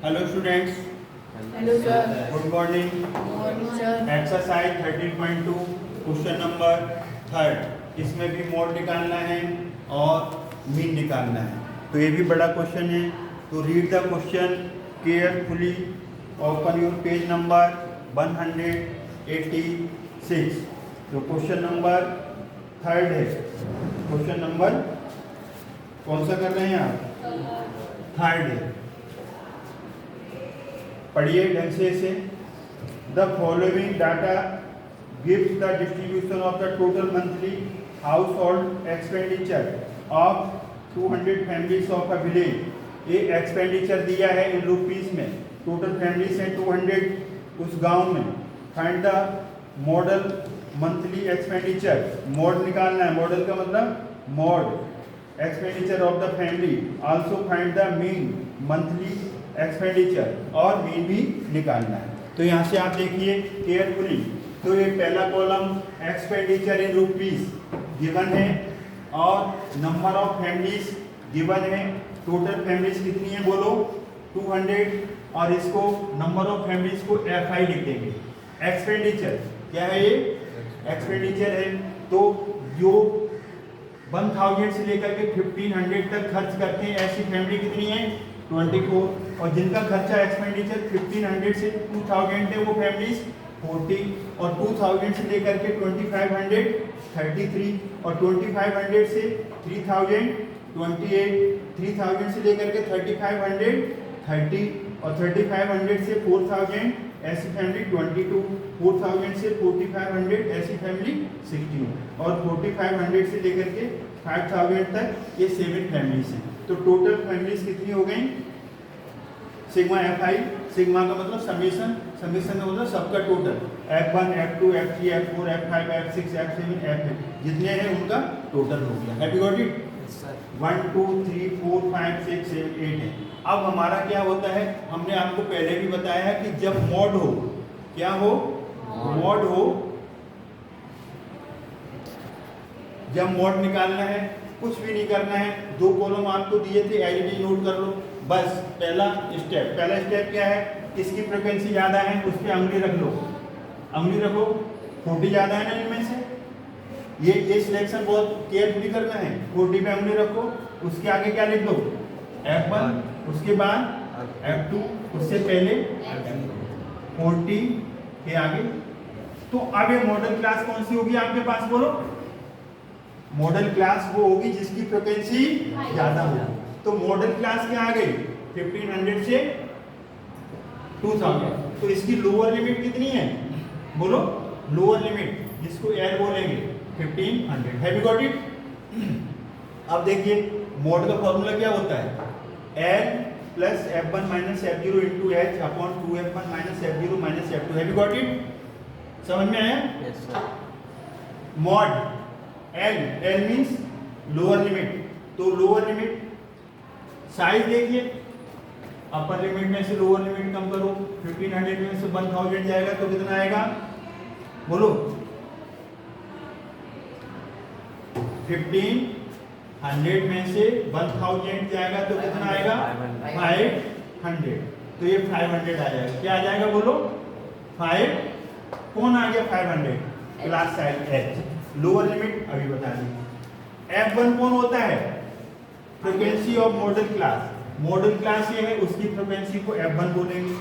Hello students, hello sir. Good morning. Morning sir. Exercise 13.2 question number 3। इसमें भी mode निकालना है और मीन निकालना है। तो ये भी बड़ा क्वेश्चन है, तो read the question carefully. Open your page number 186। तो क्वेश्चन नंबर 3 है। क्वेश्चन नंबर कौन सा कर रहे हैं आप? 3 है। पढ़िए ढंग से इसे। The following data gives the distribution of the total monthly house hold expenditure of 200 families of a village. ये एक्सपेंडिचर दिया है इन रुपीस में। टोटल फैमिलीज हैं 200 उस गांव में। Find the model monthly expenditure. Mode निकालना है। मॉडल का मतलब mode expenditure of the family. Also find the mean monthly expenditure, और मीन भी निकालना है। तो यहाँ से आप देखिए केयरफुली। तो ये पहला column expenditure in rupees given है और नंबर ऑफ फैमिलीज गिवन है। टोटल फैमिलीज कितनी है बोलो? 200। और इसको नंबर ऑफ फैमिलीज को FI लिख देंगे। एक्सपेंडिचर क्या है? ये एक्सपेंडिचर है। तो जो 1000 से लेकर के 1500 तक खर्च करते हैं ऐसी फैमिली कितनी है? 24। और जिनका खर्चा एक्सपेंडिचर 1500 से 2000 है वो फैमिलीज 40। और 2000 से लेकर के 2500 33। और 2500 से 3000 28। 3000 से लेकर के 3500 30। और 3500 से 4000 ऐसी फैमिली 22। 4000 से 4500 ऐसी फैमिली 16। और 4500 से लेकर के 5000 तक ये 7 फैमिलीज हैं। तो टोटल फैमिलीज कितनी हो गई? Sigma FI। सिग्मा का मतलब समेशन, समेशन का मतलब सबका total. F1 F2 F3 F4 F5 F6 F7 F8 जितने हैं उनका टोटल हो गया। Have you got it? 1 2 3 4 5 6 7 8 है। अब हमारा क्या होता है, हमने आपको पहले भी बताया है कि जब मॉड हो, क्या हो? मॉड हो। जब मॉड निकालना है कुछ भी नहीं करना है। 2 कॉलम आपको दिए थे, एलईडी नोट कर लो बस। पहला स्टेप क्या है? किसकी फ्रीक्वेंसी ज़्यादा है उस पर अंगुली रख लो। अंगुली रखो। 40 ज़्यादा है ना इनमें से। ये सिलेक्शन बहुत केयरफुली करना है। 40 पे अंगुली रखो। उसके आगे क्या लिख दो? F1। उसके बाद F2। उससे पहले 40 के आगे। तो अब ये मॉडल क्लास कौन सी होगी आपके पास बोलो? मॉडल क्लास वो होगी जिसकी फ्रीक्वेंसी ज्यादा हो। तो मॉडल क्लास क्या आ गई? 1500 से 2000। तो इसकी लोअर लिमिट कितनी है बोलो? लोअर लिमिट जिसको L बोलेंगे 1500। Have you got it? अब देखिए मॉड का फॉर्मूला क्या होता है? L plus F1 minus F0 into H upon 2F1 minus F0 minus F2। Have you got it? समझ में आया? Yes sir. Mod L means lower limit. तो लोअर लिमिट साइज देखिए। अपर लिमिट में से लोअर लिमिट कम करो। 1500 में से 1000 जाएगा तो कितना आएगा बोलो? 1500 में से 1000 जाएगा तो कितना आएगा? 500। तो ये 500 आ जाएगा। क्या आ जाएगा बोलो? 5। कौन आ गया 500? Class size H। Lower limit अभी बता दी। F1 कौन होता है? Frequency of model class. Model class ये है, उसकी फ्रीक्वेंसी को F1 बोलेंगे।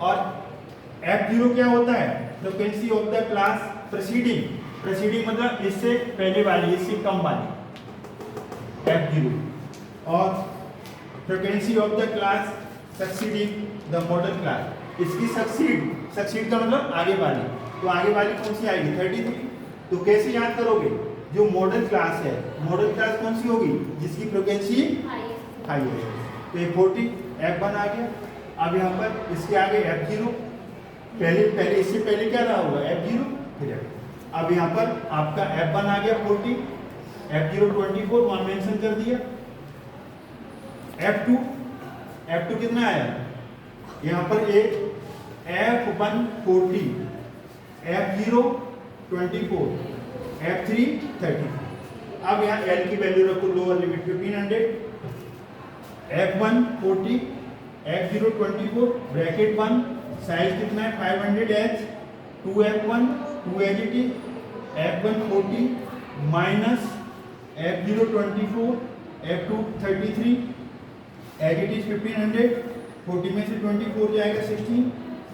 और F0 क्या होता है? Frequency of the class preceding. Preceding मतलब इससे पहले वाली, इससे कम वाली F0। और frequency of the class succeeding the model class. इसकी सक्सीड का मतलब आगे वाली। तो आगे वाली कौन सी आएगी? 33। तो कैसे याद करोगे? जो मॉडल क्लास है, मॉडल क्लास कौन सी होगी? जिसकी फ्रीक्वेंसी हाई है। तो ये 40 F1 आ गया। अब यहाँ पर इसके आगे F0। पहले इससे पहले क्या रहा होगा? F0 फिर F। अब यहाँ पर आपका F1 आ गया 40। F0 24 वन मेंशन कर दिया। F2 कितना आया? यहाँ पर एक F1 40, F0 24, F3 30। अब यहाँ L की वैल्यू रखो, lower limit 1500, F1 40, F0 24 bracket 1 size कितना है 500H 2F1 2 as it is F1 40 minus F0 24 F2 33 as it is 1500 40 में से 24 जाएगा 16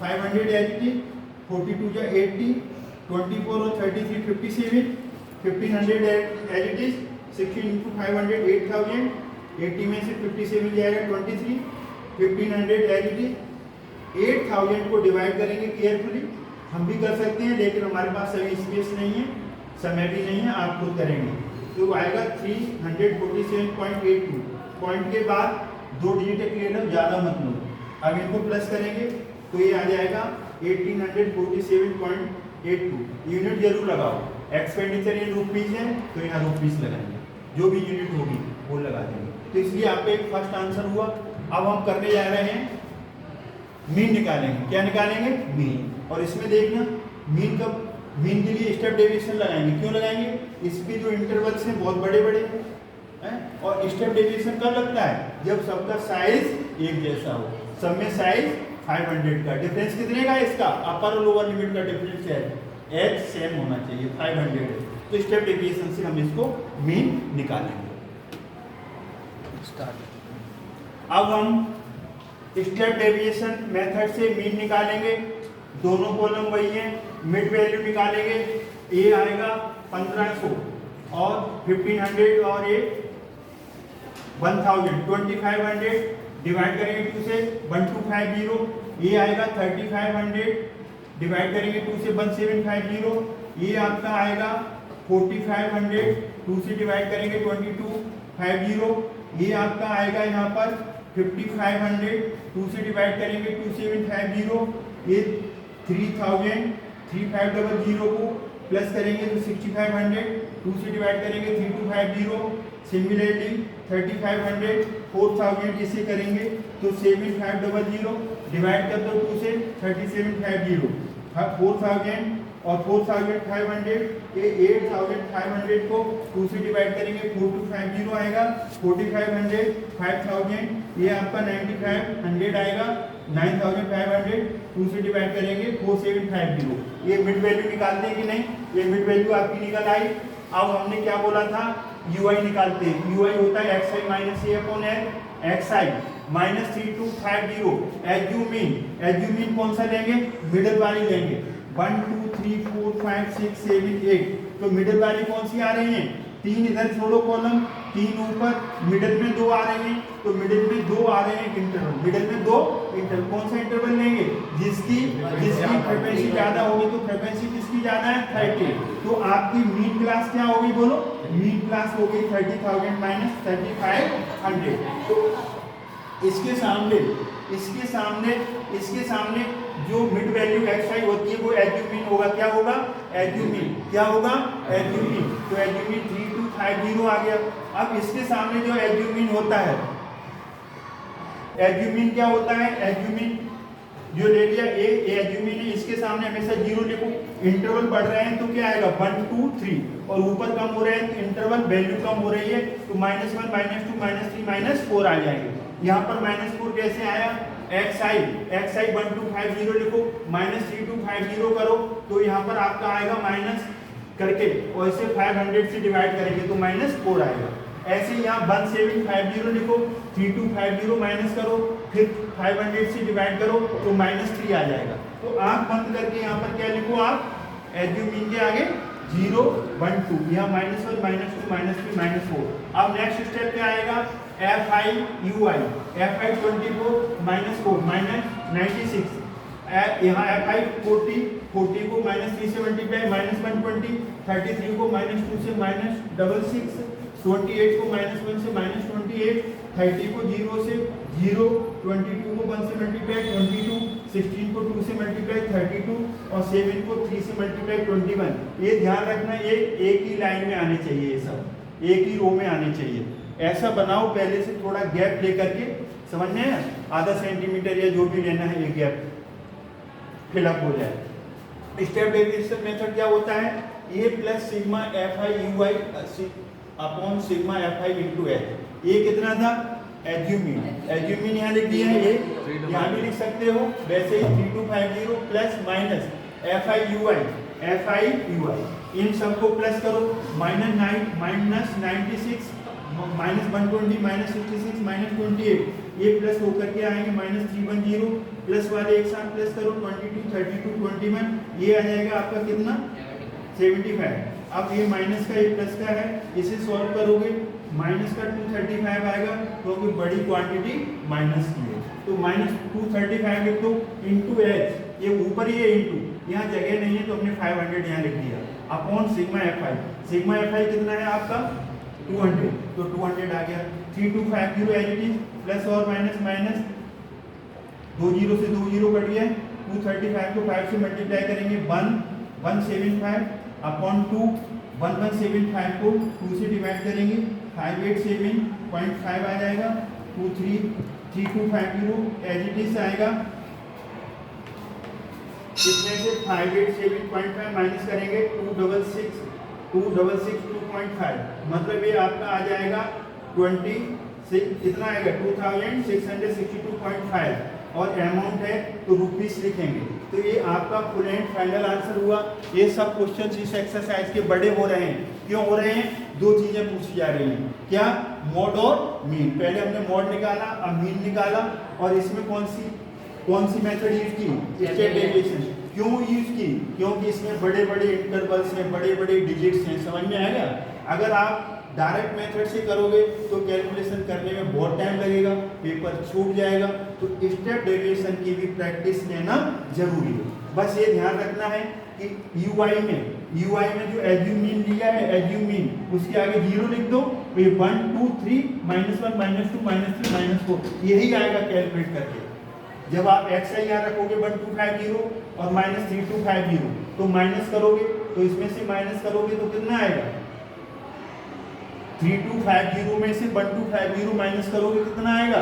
500 एज इट इज 42 जा 80 24 और 33 57 1500 एज इट इज 16 into 500 8000 80 में से 57 जाएगा 23 1500 एज इट इज 8000 को डिवाइड करेंगे केयरफुली हम भी कर सकते हैं लेकिन हमारे पास सभी स्पेस नहीं है समय भी नहीं है आप खुद करेंगे तो आएगा 347.82 पॉइंट के बाद 2 डिजिट ले लो ज़्यादा मत लो अब इनको प्लस करेंगे तो ये आ जाएगा 1847.82 यूनिट जरूर लगाओ एक्सपेंडिचर इन रुपीज है तो यहाँ रुपीज लगाएंगे जो भी यूनिट होगी वो लगा देंगे तो इसलिए आपका एक फर्स्ट आंसर हुआ अब हम करने जा रहे हैं मीन निकालेंगे क्या निकालेंगे मीन और इसमें देखना मीन के लिए स्टेप डेविएशन लगाएंगे क्यों लगाएंगे इसके जो इंटरवल्स हैं बहुत बड़े बड़े हैं और स्टेप डेविएशन कब लगता है जब सबका साइज एक जैसा हो सब में साइज 500 का डिफरेंस कितने का है इसका अपर और लोअर लिमिट का डिफरेंस है एच सेम होना चाहिए 500 है तो स्टेप डेविएशन से हम इसको मीन निकालेंगे अब हम स्टेप डेविएशन मेथड से मीन निकालेंगे दोनों कॉलम वही है मिड वैल्यू निकालेंगे ए आएगा 1500 और 1500 और ए 1000 2500 डिवाइड करेंगे 2 से 1250 ये आएगा 3500 डिवाइड करेंगे 2 से 1750 ये आपका आएगा 4500 2 से डिवाइड करेंगे 2250 ये आपका आएगा यहाँ पर 5500 2 से डिवाइड करेंगे 2750 ये 3000 3500 को प्लस करेंगे तो 6500 2 से डिवाइड करेंगे 3250 सिमिलरली 3500 4000 इसे करेंगे तो 7500 डिवाइड कर दो 2 से 3750 4000 और 4500 ये 8500 को 2 से डिवाइड करेंगे 4250 आएगा 4500 5000 ये आपका 9500 आएगा 9500 2 से डिवाइड करेंगे 4750 ये मिड वैल्यू निकालते हैं कि नहीं ये मिड वैल्यू आपकी निकल आई अब हमने क्या बोला था ui निकालते हैं ui होता है xi माइनस ए अपॉन xi माइनस 3250 एज्यूमीन कौन सा लेंगे मिडिल वाली लेंगे 1 2 3 4 5 6 7 8 तो मिडिल वाली कौन सी आ रही है 3 इधर छोड़ो कॉलम 3 ऊपर मिडिल में 2 आ रहे हैं तो मिडिल में 2 आ रहे हैं इंटरवल मिडिल में 2 इंटरवल कौन सा इंटरवल लेंगे जिसकी फ्रीक्वेंसी ज्यादा होगी तो फ्रीक्वेंसी किसकी ज्यादा है 30 तो आपकी मीन क्लास क्या होगी बोलो मीन क्लास होगी 30,000 माइनस 3500 तो इसके सामने जो मिड वैल्यू xi होती है वो एज्यूमीन होगा क्या होगा एज्यूमीन तो एज्यूमीन 3250 आ गया अब इसके सामने जो एज्यूमीन होता है एज्यूमीन क्या होता है एज्यूमीन जो ले लिया ए एज्यूमीन है इसके सामने हमेशा 0 लिखो इंटरवल बढ़ रहे हैं तो क्या आएगा 1 2 3 और ऊपर कम हो रहे हैं तो इंटरवल वैल्यू कम हो रही है तो -1 -2 -3 -4 आ जाएंगे यहाँ पर -4 कैसे आया xi 1250 लिखो -3250 करो तो यहाँ पर आपका आएगा माइनस करके और इसे 500 से डिवाइड करेंगे तो -4 आएगा ऐसे यहाँ 1750 लिखो 3250 माइनस करो फिर 500 से डिवाइड करो तो -3 आ जाएगा तो आंख बंद करके यहाँ पर क्या लिखो आप एज्यूमीन के आगे 0 1 2 यहाँ -1 -2 -3 -4 अब नेक्स्ट स्टेप क्या आएगा fi ui fi 24 -4 -96 यहाँ fi 40 को -3 से मल्टीप्लाई -120 33 को -2 से -66 28 को -1 से -28 30 को 0 से 0 22 को 1 से मल्टीप्लाई 22 16 को 2 से मल्टीप्लाई 32 और 7 को 3 से मल्टीप्लाई 21 ये ध्यान रखना ये एक ही लाइन में आने चाहिए ये सब एक ही रो में आने चाहिए ऐसा बनाओ पहले से थोड़ा गैप लेकर के समझने हैं आधा सेंटीमीटर या जो भी लेना है ये गैप फिलअप हो जाए स्टेप डेविएशन मेथड क्या होता है a plus sigma fi ui upon sigma fi into h ये कितना था एज्यूमीन यहाँ लिख दिया है ये यहाँ भी लिख सकते हो वैसे ही 3250 प्लस माइनस FIUI इन सबको प्लस करो माइनस 96 माइनस 120 माइनस 66 माइनस 28 ये प्लस होकर के आएंगे माइनस 310 प्लस वाले एक साथ प्लस करो 22 32 21 ये आ जाएगा आपका कितना 75। अब ये माइनस का ये प्लस का है इसे सॉल्व करोगे माइनस का 235 आएगा क्योंकि बड़ी क्वांटिटी माइनस की है तो माइनस 235 लिख दो इंटू एच ये ऊपर ही है इंटू यहाँ जगह नहीं है तो हमने 500 यहाँ लिख दिया अपॉन सिग्मा FI कितना है आपका 200 तो 200 आ गया 3250 एज इट इज प्लस और माइनस माइनस 2 जीरो से 2 जीरो कट गया 235 को 5 से मल्टीप्लाई करेंगे 1175 अपॉन 2 1175 को 2 से डिवाइड करेंगे 587.5 आ जाएगा 233250 एज इट इज आएगा इसमें से 587.5 माइनस करेंगे 266.5 मतलब ये आपका आ जाएगा 26 कितना आएगा 2662.5 और अमाउंट है तो रुपीस लिखेंगे तो ये आपका फुल एंड फाइनल आंसर हुआ। ये सब क्वेश्चन इस एक्सरसाइज के बड़े हो रहे हैं क्यों हो रहे हैं दो चीजें पूछी जा रही हैं क्या मॉड और मीन। पहले हमने मॉड निकाला अब मीन निकाला और इसमें कौन सी मेथड यूज की स्टेप डेविएशन क्यों यूज की क्योंकि इसमें बड़े बड़े इंटरवल्स हैं बड़े बड़े डिजिट्स हैं समझ में आएगा। अगर आप डायरेक्ट मेथड से करोगे तो कैलकुलेशन करने में बहुत टाइम लगेगा पेपर छूट जाएगा तो स्टेप डेविएशन की भी प्रैक्टिस लेना जरूरी है। बस ये ध्यान रखना है कि यूआई में जो एज्यूमीन लिया है एज्यूमीन उसके आगे 0 लिख दो तो ये 1 2 3 -1 -2 -3 -4 यही आएगा कैलकुलेट करके। जब आप XI यहाँ रखोगे 1250 और -3250 तो माइनस करोगे तो इसमें से माइनस करोगे तो कितना आएगा 3250 में से 1250 माइनस करोगे कितना आएगा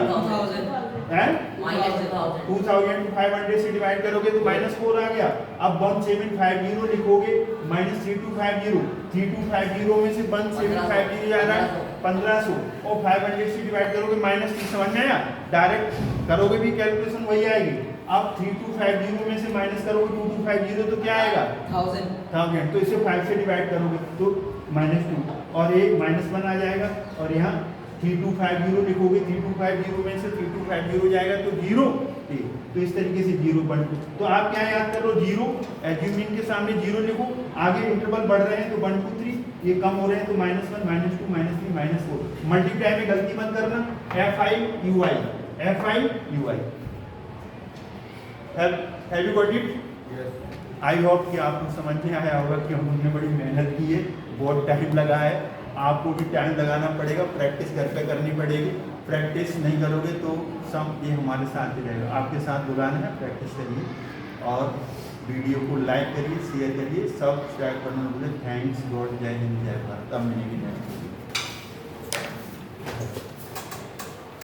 2500 से डिवाइड करोगे तो -4 आ गया। अब 1750 लिखोगे -3250 में से 1750 जा रहा है 1500 और 500 से डिवाइड करोगे -3 समझ में आया। डायरेक्ट करोगे भी कैलकुलेशन वही आएगी। अब 3250 में से माइनस करोगे 2250 तो क्या आएगा 1000 तो इसे 5 से डिवाइड करोगे तो -2 और एक -1 आ जाएगा और यहाँ 3250 लिखोगे 3250 में से 3250 जाएगा तो 0 तो इस तरीके से 0 1 2 तो आप क्या याद करो 0 एज्यूमिंग के सामने 0 लिखो आगे इंटरवल बढ़ रहे हैं तो 1 2 3 ये कम हो रहे हैं तो -1 -2 -3 -4 मल्टीप्लाई में गलती मत करना FIUI have you got it I hope कि आपको समझ में आया होगा कि हमने बड़ी मेहनत की है बहुत टाइम लगा है आपको भी टाइम लगाना पड़ेगा प्रैक्टिस घर पे करनी पड़ेगी। प्रैक्टिस नहीं करोगे तो सब ये हमारे साथ ही रहेगा आपके साथ बुलाना है प्रैक्टिस करिए और वीडियो को लाइक करिए शेयर करिए सब्सक्राइब करना बोले। थैंक्स गॉड जय हिंद जय भारत। अब मिलेंगे नेक्स्ट।